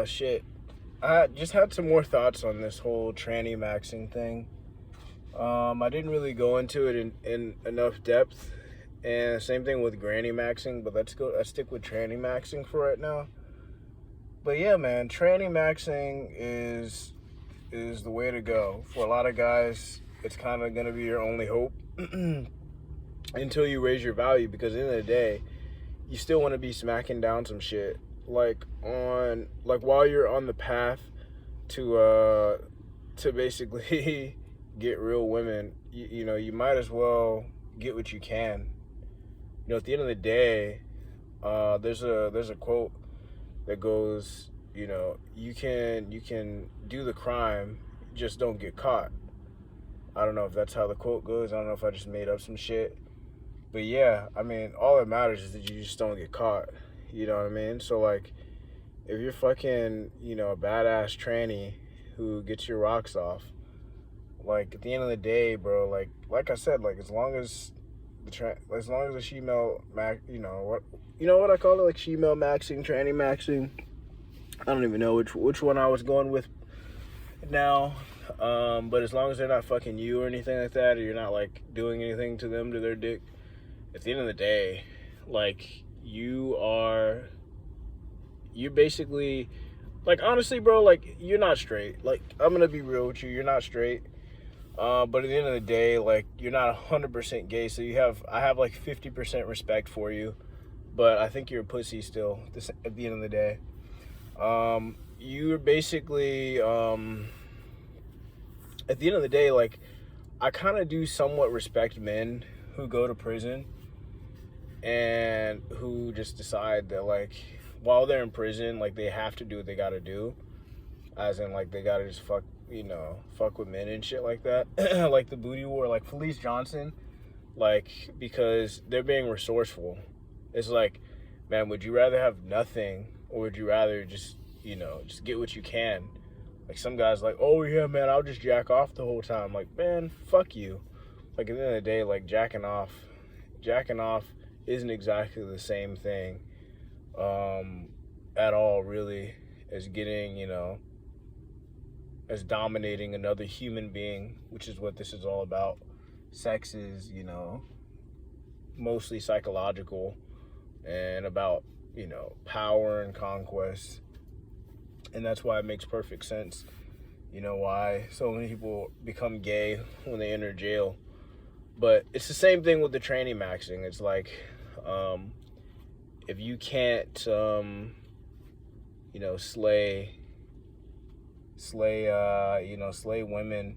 Shit. I just had some more thoughts on this whole tranny maxing thing. I didn't really go into it in enough depth. And same thing with granny maxing, but let's stick with tranny maxing for right now. But yeah, man, tranny maxing is the way to go. For a lot of guys, it's kind of going to be your only hope until you raise your value, because at the end of the day, you still want to be smacking down some shit. While you're on the path to basically get real women, you might as well get what you can. At the end of the day, there's a quote that goes, you can do the crime, just don't get caught. I don't know if that's how the quote goes. I don't know if I just made up some shit. But yeah, I mean, all that matters is that you just don't get caught. You know what I mean? So, like, if you're fucking, a badass tranny who gets your rocks off, like, at the end of the day, bro, like I said, like, as long as the female max, what I call it, like, female maxing, tranny maxing. I don't even know which one I was going with now. But as long as they're not fucking you or anything like that, or you're not, like, doing anything to them, to their dick, at the end of the day, like, you're basically, like, honestly, bro, like, you're not straight. Like, I'm gonna be real with you, you're not straight. But at the end of the day, like, you're not 100% gay, so I have like 50% respect for you, but I think you're a pussy still at the end of the day. You're basically, at the end of the day, like, I kind of do somewhat respect men who go to prison and who just decide that, like, while they're in prison, like, they have to do what they gotta do, as in, like, they gotta just fuck with men and shit like that. Like the booty war, like Felice Johnson, like, because they're being resourceful. It's like, man, would you rather have nothing, or would you rather just get what you can? Like, some guys like, oh yeah, man, I'll just jack off the whole time. Like, man, fuck you. Like, at the end of the day, like, jacking off isn't exactly the same thing at all, really, as getting, as dominating another human being, which is what this is all about. Sex is, mostly psychological and about, power and conquest. And that's why it makes perfect sense, why so many people become gay when they enter jail. But it's the same thing with the tranny maxing. It's like, if you can't, slay women,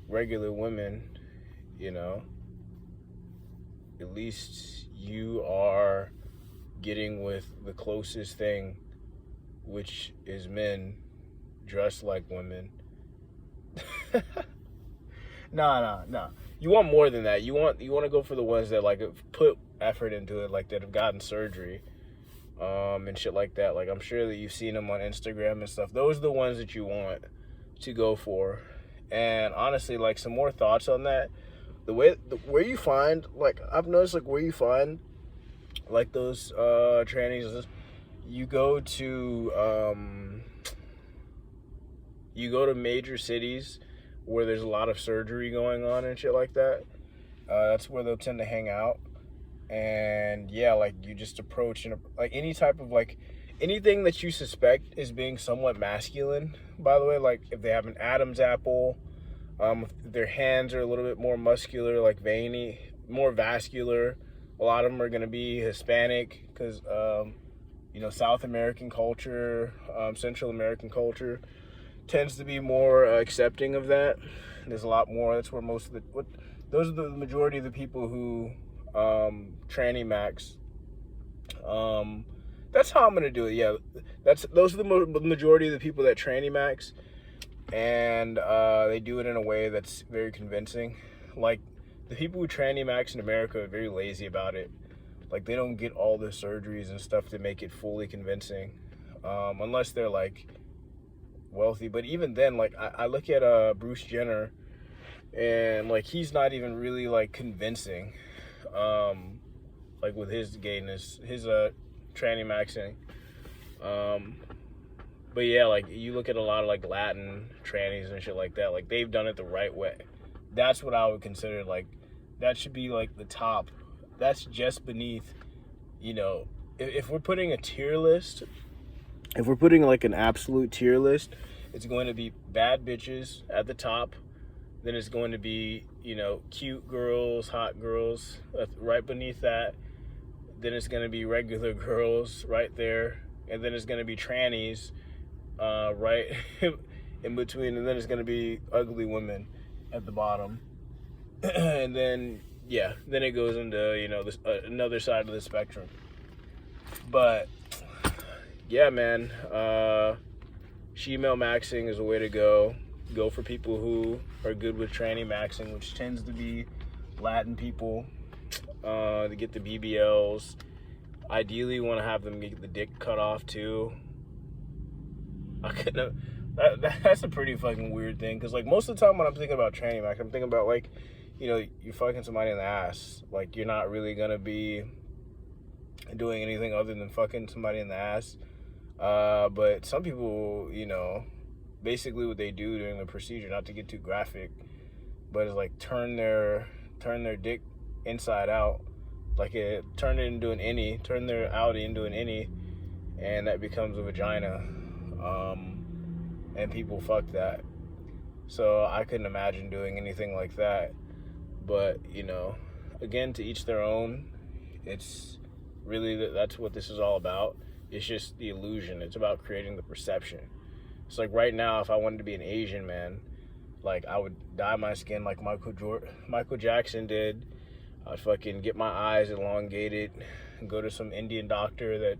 regular women, at least you are getting with the closest thing, which is men dressed like women. No. You want more than that. You want to go for the ones that, like, have put effort into it, like, that have gotten surgery, and shit like that. Like, I'm sure that you've seen them on Instagram and stuff. Those are the ones that you want to go for. And honestly, like, some more thoughts on that. Where you find, like, I've noticed, like, where you find, like, those trannies is you go to major cities where there's a lot of surgery going on and shit like that. That's where they'll tend to hang out. And yeah, like, you just approach, like, any type of, like, anything that you suspect is being somewhat masculine, by the way, like, if they have an Adam's apple, if their hands are a little bit more muscular, like veiny, more vascular. A lot of them are going to be Hispanic, because South American culture, Central American culture tends to be more accepting of that. There's a lot more. That's where those are the majority of the people who tranny max. That's how I'm gonna do it. Yeah, those are the majority of the people that tranny max, and they do it in a way that's very convincing. Like, the people who tranny max in America are very lazy about it. Like, they don't get all the surgeries and stuff to make it fully convincing, unless they're, like, wealthy. But even then, like, I look at Bruce Jenner, and, like, he's not even really, like, convincing, like, with his gayness, his tranny maxing. But yeah, like you look at a lot of like Latin trannies and shit like that, like they've done it the right way. That's what I would consider like, that should be like the top. That's just beneath, you know, if we're putting a tier list, if we're putting like an absolute tier list, it's going to be bad bitches at the top. Then it's going to be, you know, cute girls, hot girls right beneath that. Then it's going to be regular girls right there. And then it's going to be trannies right in between. And then it's going to be ugly women at the bottom. And then, yeah, then it goes into, you know, this another side of the spectrum. But, yeah, man, transexual-maxxing is a way to go. Go for people who are good with tranny maxing, which tends to be Latin people, to get the BBLs. Ideally, you want to have them get the dick cut off too. That's a pretty fucking weird thing, because like most of the time when I'm thinking about tranny max, I'm thinking about like, you know, you're fucking somebody in the ass. Like you're not really gonna be doing anything other than fucking somebody in the ass. But some people, you know, basically what they do during the procedure, not to get too graphic, but it's like turn their dick inside out, like turn it into an innie, turn their outie into an innie, and that becomes a vagina. And people fuck that. So I couldn't imagine doing anything like that. But, you know, again, to each their own. It's really, that's what this is all about. It's just the illusion. It's about creating the perception. It's like right now, if I wanted to be an Asian man, like I would dye my skin like Michael Jackson did. I'd fucking get my eyes elongated, go to some Indian doctor that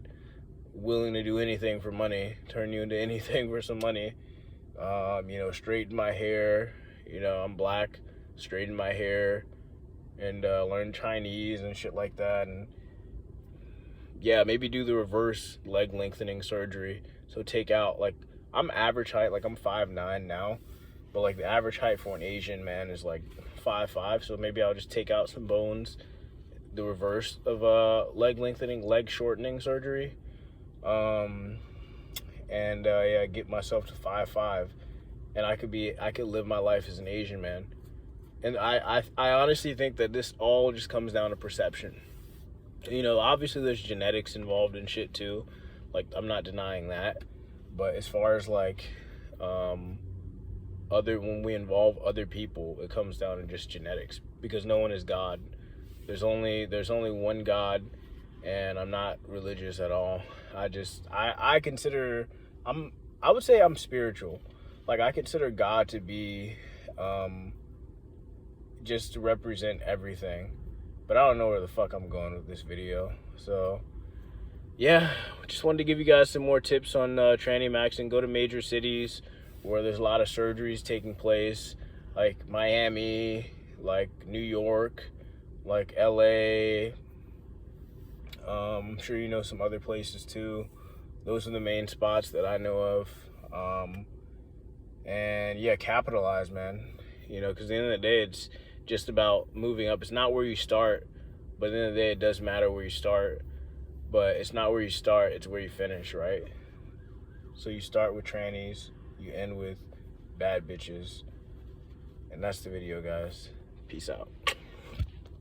willing to do anything for money, turn you into anything for some money. You know, straighten my hair. You know, I'm black. Straighten my hair and learn Chinese and shit like that. And yeah, maybe do the reverse leg lengthening surgery. So take out, like, I'm average height, like I'm 5'9" now, but like the average height for an Asian man is like 5'5". So maybe I'll just take out some bones, the reverse of leg lengthening, leg shortening surgery. Yeah, get myself to 5'5", and I could live my life as an Asian man. And I honestly think that this all just comes down to perception. You know, obviously there's genetics involved in shit too. Like, I'm not denying that. But as far as like, when we involve other people, it comes down to just genetics, because no one is God. There's only one God, and I'm not religious at all. I would say I'm spiritual. Like, I consider God to be, just to represent everything. But I don't know where the fuck I'm going with this video. So, yeah, just wanted to give you guys some more tips on tranny maxing. Go to major cities where there's a lot of surgeries taking place, like Miami, like New York, like LA. I'm sure you know some other places too. Those are the main spots that I know of. And yeah, capitalize, man. You know, because at the end of the day, it's just about moving up. It's not where you start, but at the end of the day, it does matter where you start. But it's not where you start, it's where you finish, right? So you start with trannies, you end with bad bitches. And that's the video, guys. Peace out.